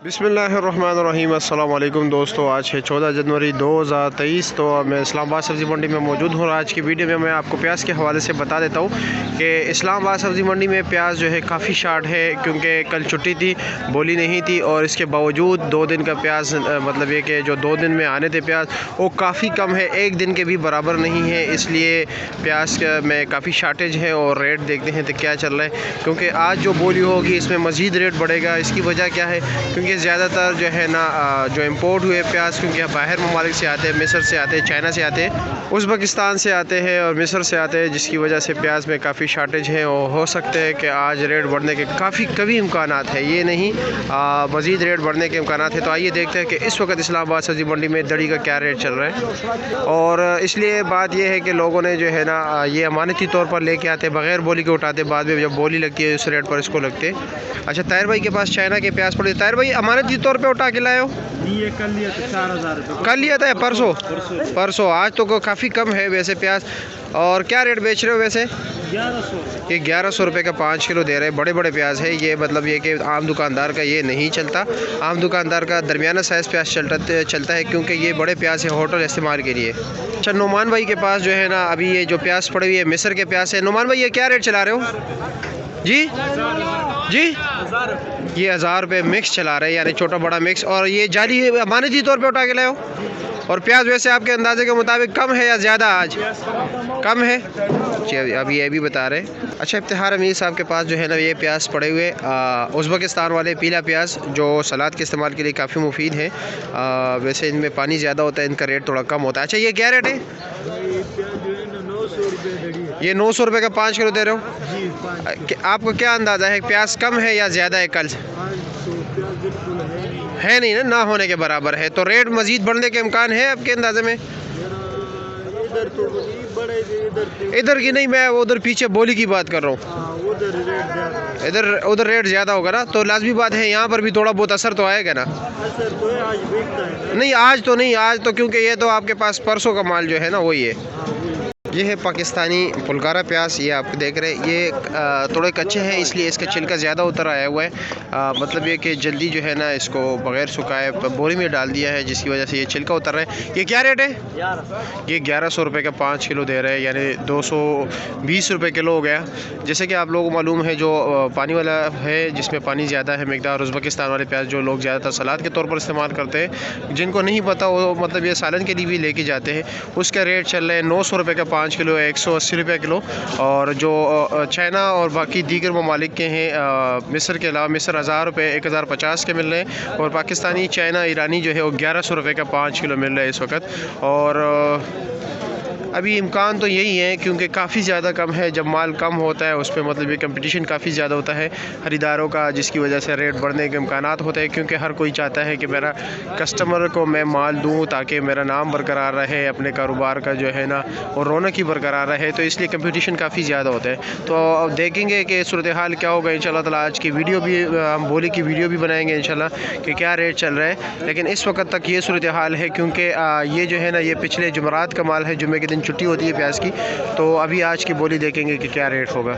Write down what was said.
बिस्मिल्लाहिर्रहमानिर्रहीम। अस्सलाम वालेकुम दोस्तों, आज है 14 जनवरी 2023। तो मैं इस्लामाबाद सब्ज़ी मंडी में मौजूद हूँ। आज की वीडियो में मैं आपको प्याज के हवाले से बता देता हूँ कि इस्लामाबाद सब्ज़ी मंडी में प्याज जो है काफ़ी शार्ट है, क्योंकि कल छुट्टी थी, बोली नहीं थी, और इसके बावजूद 2 दिन का प्याज मतलब ये कि जो 2 दिन में आने थे प्याज वो काफ़ी कम है, 1 दिन के भी बराबर नहीं है। इसलिए प्याज में काफ़ी शार्टेज है। और रेट देखते हैं तो क्या चल रहा है, क्योंकि आज जो बोली होगी इसमें मज़ीद रेट बढ़ेगा। इसकी वजह क्या है, क्योंकि ज़्यादातर जो है ना जो इंपोर्ट हुए प्याज, क्योंकि बाहर ममालिक से आते हैं, मिस्र से आते हैं, चाइना से आते हैं, उज़्बेकिस्तान से आते हैं और मिस्र से आते हैं, जिसकी वजह से प्याज में काफ़ी शार्टेज है। और हो सकते हैं कि आज रेट बढ़ने के काफ़ी कभी इम्कान है, ये नहीं मज़ीद रेट बढ़ने के इम्कान है। तो आइए देखते हैं कि इस वक्त इस्लामाबाद सब्ज़ी मंडी में दड़ी का क्या रेट चल रहा है। और इसलिए बात यह है कि लोगों ने जो है ना ये अमानती तौर पर लेके आते, बग़ैर बोली के उठाते, बाद में जब बोली लगती है उस रेट पर इसको लगते। अच्छा, ताहिर भाई के पास चाइना के प्याज पड़े। ताहिर भाई अमानती तौर पे उठा के लाए हो? ये कल लिया था 4000 रुपये। कल लिया था परसों। आज तो काफ़ी कम है वैसे प्याज। और क्या रेट बेच रहे हो वैसे? 1100। ये 1100 रुपये का 5 किलो दे रहे हैं। बड़े बड़े प्याज है ये, मतलब ये कि आम दुकानदार का ये नहीं चलता। आम दुकानदार का दरमियाना साइज़ प्याज चलता है, क्योंकि ये बड़े प्याज है होटल इस्तेमाल के लिए। अच्छा, नुमान भाई के पास जो है ना अभी ये जो प्याज पड़े हुए है मिस्र के प्याज है। नुमान भाई ये क्या रेट चला रहे हो जी? 1000 रुपये मिक्स चला रहे हैं, यानी छोटा बड़ा मिक्स। और ये जाली अमानती तौर पे उठा के लाए हो? और प्याज वैसे आपके अंदाजे के मुताबिक कम है या ज़्यादा? आज कम है जी, अभी ये भी बता रहे हैं। अच्छा, इफ्तिखार अमीर साहब के पास जो है ना ये प्याज पड़े हुए उज़्बेकिस्तान वाले पीला प्याज, जो सलाद के इस्तेमाल के लिए काफ़ी मुफीद है। वैसे इनमें पानी ज़्यादा होता है, इनका रेट थोड़ा कम होता है। अच्छा, ये क्या रेट है? ये 900 रुपये का 5 किलो दे रहे हो? आपको क्या अंदाज़ा है, प्याज कम है या ज़्यादा है? कल है नहीं ना होने के बराबर है, तो रेट मज़ीद बढ़ने के इम्कान है आपके अंदाजे में? इधर की नहीं, मैं उधर पीछे बोली की बात कर रहा हूँ। उधर रेट ज़्यादा होगा ना, तो लाजमी बात है यहाँ पर भी थोड़ा बहुत असर तो आएगा ना। नहीं, आज तो क्योंकि ये तो आपके पास परसों का माल जो है ना वही है। ये है पाकिस्तानी पुलकारा प्याज, ये आप देख रहे हैं। ये थोड़े कच्चे हैं, इसलिए इसका छिलका ज़्यादा उतर आया हुआ है। मतलब ये कि जल्दी जो है ना इसको बग़ैर सुखाए बोरी में डाल दिया है, जिसकी वजह से ये छिलका उतर रहा है। ये क्या रेट है? ये 1100 रुपये का 5 किलो दे रहे हैं, यानी 220 रुपये किलो हो गया। जैसे कि आप लोगों को मालूम है, जो पानी वाला है जिसमें पानी ज़्यादा है मकदार, उज़्बेकिस्तान वाले प्याज जो लोग ज़्यादातर सलाद के तौर पर इस्तेमाल करते हैं, जिनको नहीं पता वो मतलब ये सालन के लिए भी लेके जाते हैं, उसका रेट चल रहा है 900 रुपये का 5 किलो है, 180 रुपये किलो। और जो चाइना और बाकी दीगर ममालिक के हैं मिस्र के अलावा, मिस्र 1000 रुपये 1050 के मिल रहे हैं। और पाकिस्तानी, चाइना, ईरानी जो है वो 1100 रुपये का 5 किलो मिल रहा है इस वक्त। और अभी इम्कान तो यही है, क्योंकि काफ़ी ज़्यादा कम है। जब माल कम होता है उस पर मतलब ये कंपटीशन काफ़ी ज़्यादा होता है ख़रीदारों का, जिसकी वजह से रेट बढ़ने के इम्कान होते हैं। क्योंकि हर कोई चाहता है कि मेरा कस्टमर को मैं माल दूँ ताकि मेरा नाम बरकरार रहे, अपने कारोबार का जो है ना और रौनक ही बरकरार रहे, तो इसलिए कंपटीशन काफ़ी ज़्यादा होता है। तो अब देखेंगे कि सूरत हाल क्या होगा इंशाल्लाह ताला। आज की वीडियो भी हम बोली की वीडियो भी बनाएंगे इंशाल्लाह कि क्या रेट चल रहा है। लेकिन इस वक्त तक ये सूरत हाल है, क्योंकि ये जो है ना ये पिछले जुमेरात का माल है, जुम्मे के दिन छुट्टी होती है प्याज की। तो अभी आज की बोली देखेंगे कि क्या रेट होगा।